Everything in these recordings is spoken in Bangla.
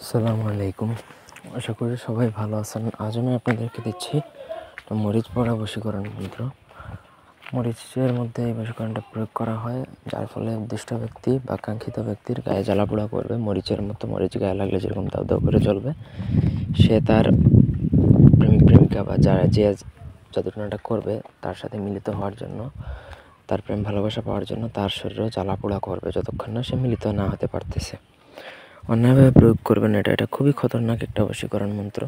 আসসালামু আলাইকুম। আশা করি সবাই ভালো আছেন। আজ আমি আপনাদেরকে দিচ্ছি মরিচ পড়া বশীকরণ মন্ত্র। মরিচের মধ্যে এই বশীকরণটা প্রয়োগ করা হয়, যার ফলে উদ্দিষ্ট ব্যক্তি বা কাঙ্ক্ষিত ব্যক্তির গায়ে জ্বালাপোড়া করবে। মরিচের মতো মরিচ গায়ে লাগলে যেরকম দাউ দাউ করে জ্বলবে, সে তার প্রেমিক প্রেমিকা বা যে জাদুটনাটা করবে তার সাথে মিলিত হওয়ার জন্য, তার প্রেম ভালোবাসা পাওয়ার জন্য তার শরীরেও জ্বালাপোড়া করবে যতক্ষণ না সে মিলিত না হতে পারতেছে। অন্যায়ভাবে প্রয়োগ করবেন না, এটা খুবই খতরনাক একটা বশীকরণ মন্ত্র,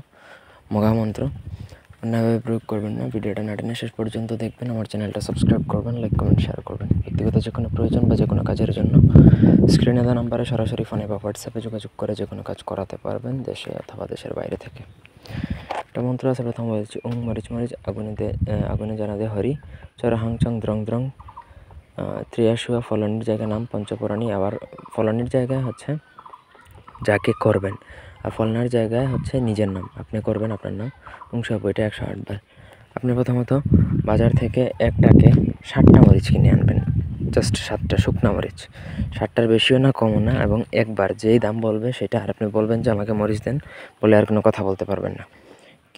মহামন্ত্র। অন্যায়ভাবে প্রয়োগ করবেন না। ভিডিওটা না টেনে শেষ পর্যন্ত দেখবেন। আমার চ্যানেলটা সাবস্ক্রাইব করবেন, লাইক কমেন্ট শেয়ার করবেন। ব্যক্তিগত যে কোনো প্রয়োজন বা যে কোনো কাজের জন্য স্ক্রিনে দেওয়া নাম্বারে সরাসরি ফোনে বা হোয়াটসঅ্যাপে যোগাযোগ করে যে কোনো কাজ করাতে পারবেন, দেশে অথবা দেশের বাইরে থেকে। একটা মন্ত্র আছে, প্রথম বলছি ওং মরিচ মরিচ আগুনে জানাদে হরি চরহাং চং দ্রং দ্রং ত্রিয়াশুয়া। ফলনের জায়গায় নাম পঞ্চপুরাণী। আবার ফলনের জায়গায় হচ্ছে যাকে করবেন, আর ফলনার জায়গায় হচ্ছে নিজের নাম, আপনি করবেন আপনার নাম। সব বইটা 108 বার। আপনি প্রথমত বাজার থেকে একটাকে 7টা মরিচ কিনে আনবেন, জাস্ট 7টা শুকনা মরিচ, 7টার বেশিও না কমও না। এবং একবার যেই দাম বলবে সেটা, আর আপনি বলবেন যে আমাকে মরিচ দেন, বলে আর কোনো কথা বলতে পারবেন না।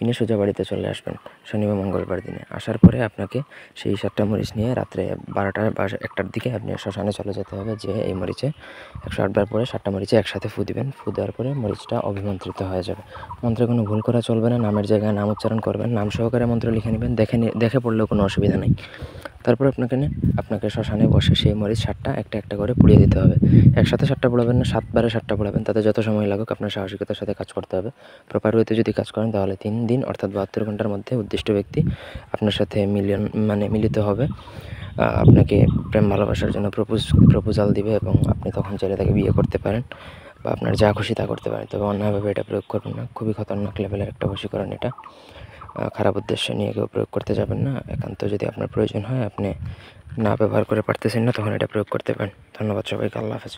কিনে সোজা বাড়িতে চলে আসবেন শনি বা মঙ্গলবার দিনে। আসার পরে আপনাকে সেই 7টা মরিচ নিয়ে রাত্রে 12টা বা 1টার দিকে আপনি শ্মশানে চলে যেতে হবে। যে এই মরিচে 108 বার পরে 7টা মরিচে একসাথে ফু দিবেন। ফু দেওয়ার পরে মরিচটা অভিমন্ত্রিত হয়ে যাবে। মন্ত্রে কোনো ভুল করা চলবে না। নামের জায়গায় নাম উচ্চারণ করবেন, নাম সহকারে মন্ত্র লিখে নেবেন। দেখে পড়লেও কোনো অসুবিধা নেই। তারপর আপনাকে শ্মশানে বসে সেই মরিচ 7টা একটা একটা করে পুড়িয়ে দিতে হবে। একসাথে 7টা পোড়াবেন না, 7 বারে 7টা পোড়াবেন। তাতে যত সময় লাগুক আপনার সাহসিকতার সাথে কাজ করতে হবে। প্রপার ওয়েতে যদি কাজ করেন তাহলে 3 দিন অর্থাৎ 72 ঘন্টার মধ্যে উদ্দিষ্ট ব্যক্তি আপনার সাথে মিলিত হবে। আপনাকে প্রেম ভালোবাসার জন্য প্রপোজাল দিবে এবং আপনি তখন চাইলে তাকে বিয়ে করতে পারেন বা আপনার যা খুশি তা করতে পারেন। তবে অন্যায়ভাবে এটা প্রয়োগ করবেন না। খুবই খতরনাক লেভেলের একটা বশীকরণ এটা। খারাপ উদ্দেশ্য নিয়ে কেউ প্রয়োগ করতে যাবেন না। একান্ত যদি আপনার প্রয়োজন হয়, আপনি না ব্যবহার করে পারতেছেন না, তখন এটা প্রয়োগ করতে পারেন। ধন্যবাদ সবাইকে। আল্লাহ হাফেজ।